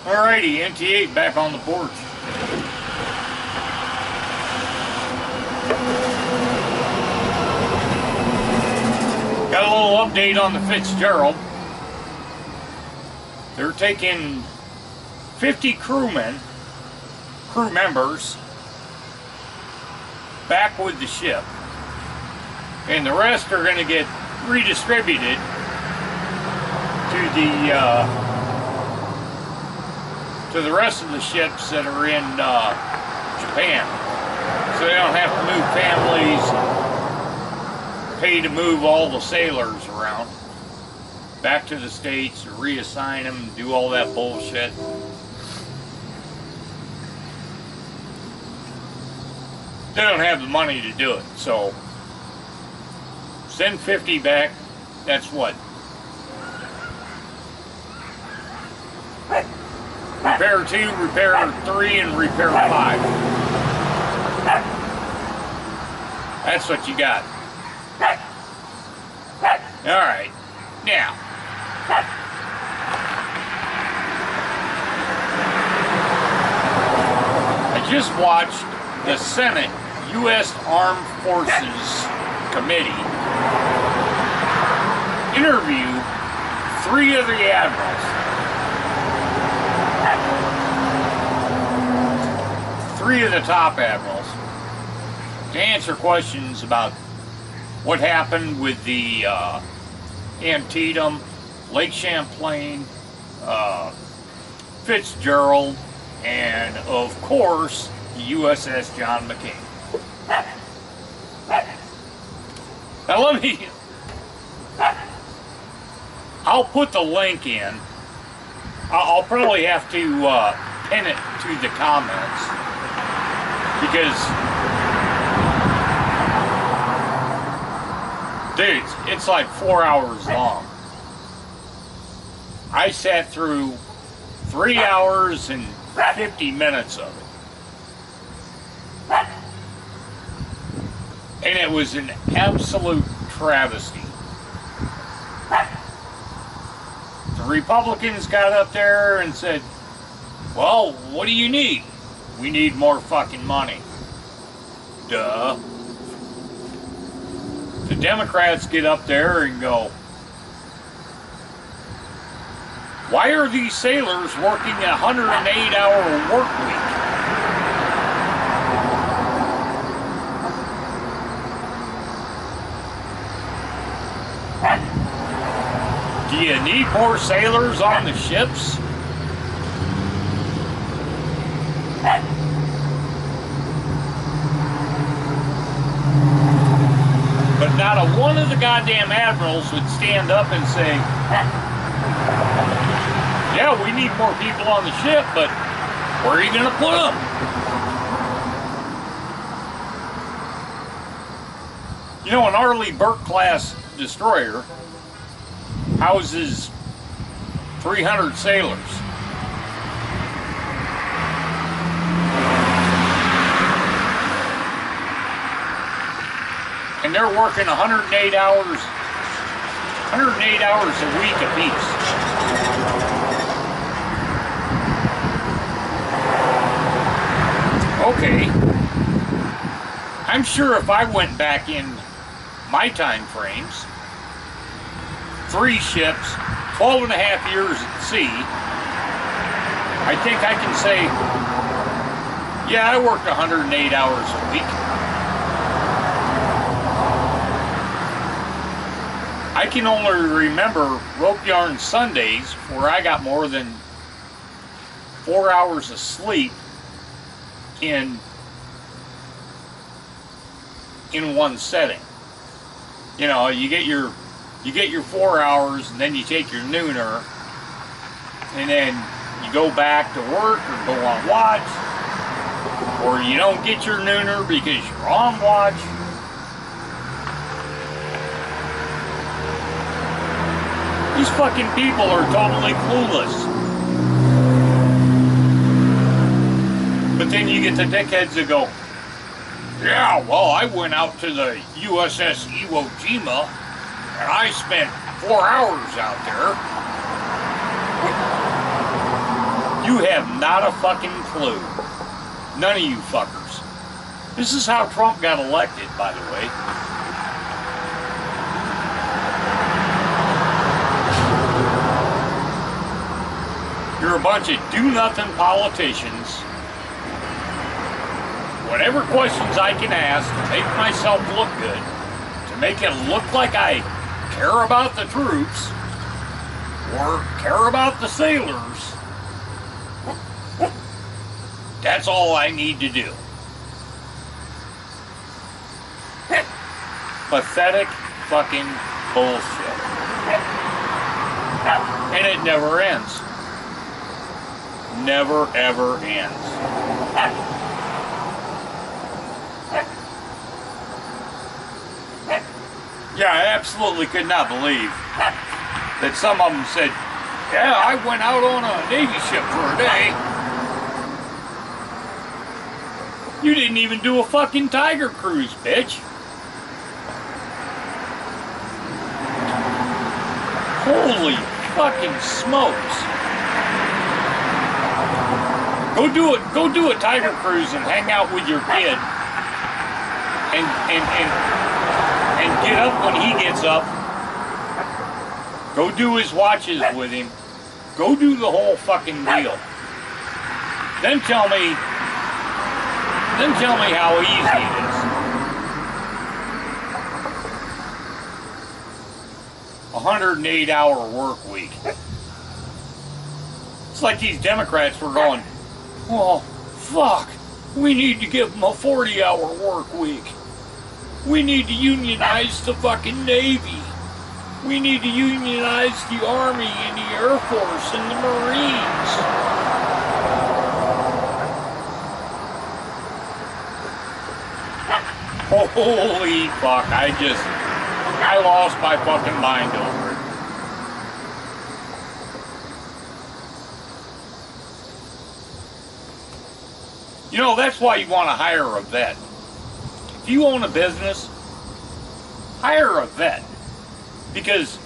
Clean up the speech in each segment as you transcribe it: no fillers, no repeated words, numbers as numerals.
Alrighty, NT8 back on the porch. Got a little update on the Fitzgerald. They're taking 50 crew members, back with the ship. And the rest are going to get redistributed to the rest of the ships that are in Japan. So they don't have to move families, pay to move all the sailors around back to the States, or reassign them, do all that bullshit. They don't have the money to do it, so send 50 back. That's what? Repair 2, repair 3, and repair 5. That's what you got. Alright, now. I just watched the Senate U.S. Armed Forces Committee interview 3 of the admirals. 3 of the top admirals to answer questions about what happened with the Antietam, Lake Champlain, Fitzgerald, and of course the USS John McCain. Now let me, I'll put the link in. I'll probably have to pin it to the comments, because dude, it's like 4 hours long. I sat through 3 hours and 50 minutes of it. And it was an absolute travesty. The Republicans got up there and said, well, what do you need? We need more fucking money. Duh. The Democrats get up there and go, why are these sailors working a 108-hour work week? Do you need more sailors on the ships? But not a one of the goddamn admirals would stand up and say, yeah, we need more people on the ship, but where are you going to put them? You know, an Arleigh Burke-class destroyer houses 300 sailors. And they're working 108 hours a week apiece. Okay. I'm sure if I went back in my time frames, 3 ships, 12 and a half years at sea, I think I can say, yeah, I worked 108 hours a week. I can only remember rope yarn Sundays where I got more than 4 hours of sleep in one setting. You know, you get your 4 hours, and then you take your nooner, and then you go back to work or go on watch, or you don't get your nooner because you're on watch. These fucking people are totally clueless. But then you get the dickheads that go, yeah, well, I went out to the USS Iwo Jima and I spent 4 hours out there. You have not a fucking clue. None of you fuckers. This is how Trump got elected, by the way. You're a bunch of do-nothing politicians. Whatever questions I can ask to make myself look good, to make it look like I care about the troops, or care about the sailors, that's all I need to do. Pathetic fucking bullshit. And it never ends. Never ever ends. Yeah, I absolutely could not believe that some of them said, yeah, I went out on a Navy ship for a day. You didn't even do a fucking Tiger cruise, bitch. Holy fucking smokes. Go do a Tiger cruise and hang out with your kid. And get up when he gets up. Go do his watches with him. Go do the whole fucking deal. Then tell me how easy it is. 108-hour work week. It's like these Democrats were going, well, fuck, we need to give them a 40-hour work week. We need to unionize the fucking Navy. We need to unionize the Army and the Air Force and the Marines. Holy fuck, I lost my fucking mind over it. You know, that's why you want to hire a vet. If you own a business, hire a vet. Because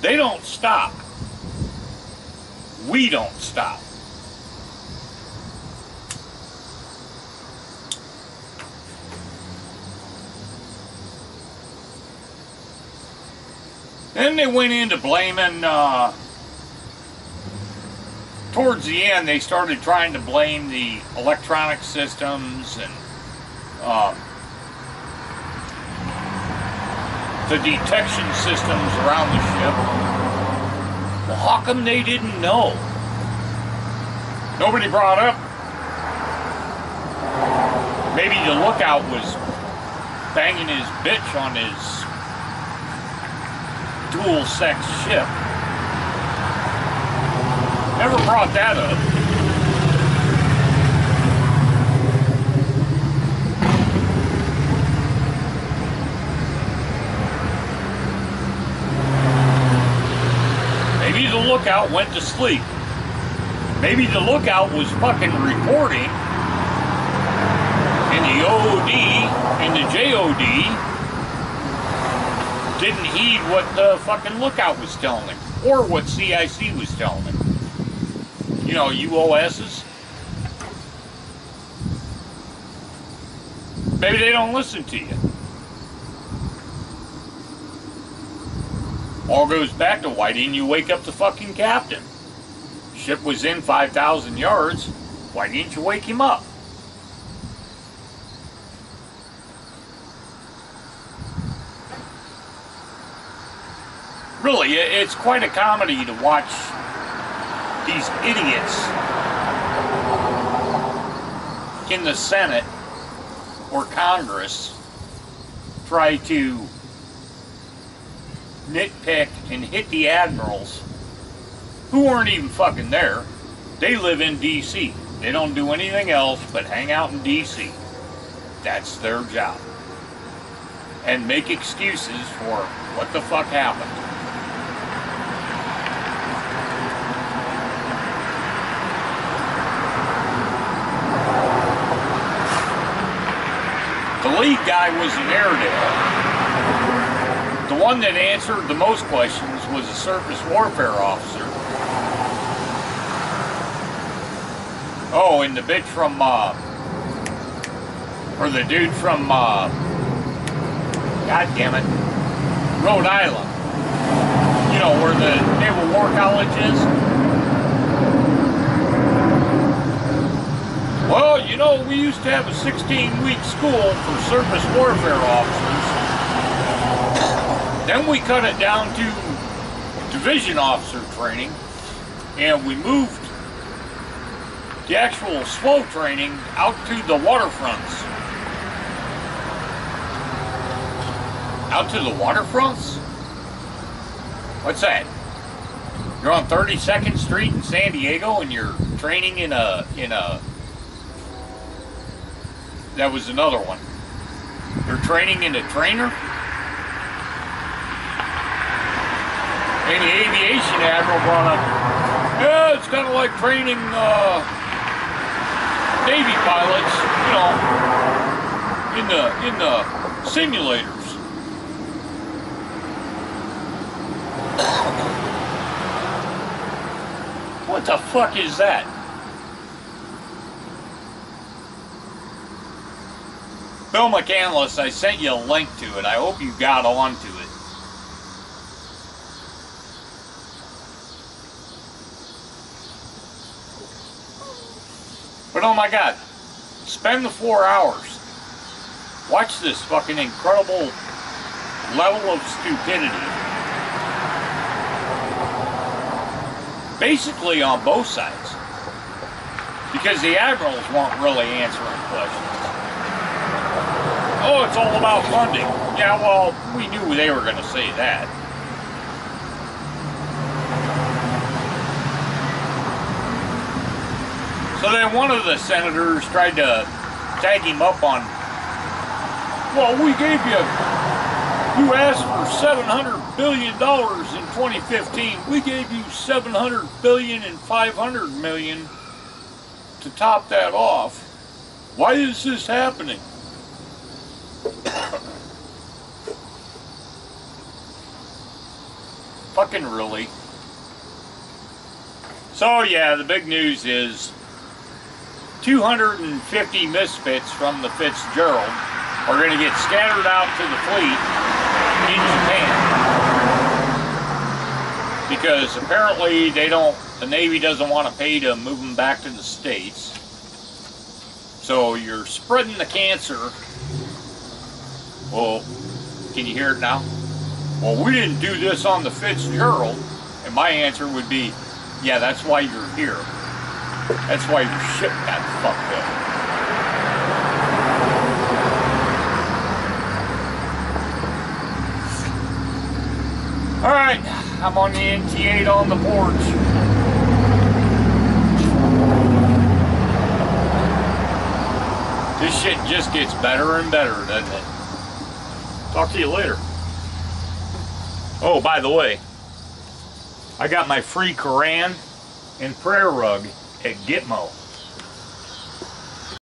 they don't stop. We don't stop. Then they went into blaming, towards the end they started trying to blame the electronic systems and the detection systems around the ship. Well, how come they didn't know? Nobody brought up. Maybe the lookout was banging his bitch on his dual-sex ship. Never brought that up. Maybe the lookout went to sleep. Maybe the lookout was fucking reporting and the OOD and the JOD didn't heed what the fucking lookout was telling him, or what CIC was telling him. You know, UOSs. Maybe they don't listen to you. All goes back to, why didn't you wake up the fucking captain? Ship was in 5,000 yards. Why didn't you wake him up? Really, it's quite a comedy to watch these idiots in the Senate or Congress try to nitpick and hit the admirals who weren't even fucking there. They live in D.C. They don't do anything else but hang out in D.C. That's their job. And make excuses for what the fuck happened. The lead guy was an Airedale. The one that answered the most questions was a surface warfare officer. Oh, and the bitch from, or the dude from, God damn it, Rhode Island. You know, where the Naval War College is. Well, you know, we used to have a 16-week school for surface warfare officers. Then we cut it down to division officer training, and we moved the actual SWO training out to the waterfronts. Out to the waterfronts? What's that? You're on 32nd Street in San Diego and you're training in a that was another one. You're training in a trainer? And the aviation admiral brought up, yeah, it's kind of like training Navy pilots, you know, in the simulators. What the fuck is that? Bill McCandless, I sent you a link to it. I hope you got onto it. But oh my God, spend the 4 hours. Watch this fucking incredible level of stupidity. Basically on both sides. Because the admirals weren't really answering questions. Oh, it's all about funding. Yeah, well, we knew they were going to say that. So then one of the senators tried to tag him up on, well, we gave you asked for $700 billion in 2015. We gave you $700 billion and $500 million to top that off. Why is this happening? Fucking really. So yeah, the big news is 250 misfits from the Fitzgerald are going to get scattered out to the fleet in Japan. Because apparently the Navy doesn't want to pay to move them back to the States. So you're spreading the cancer. Well, can you hear it now? Well, we didn't do this on the Fitzgerald. And my answer would be, yeah, that's why you're here. That's why your ship got fucked up. Alright, I'm on the NT8 on the porch. This shit just gets better and better, doesn't it? Talk to you later. Oh, by the way, I got my free Quran and prayer rug at Gitmo.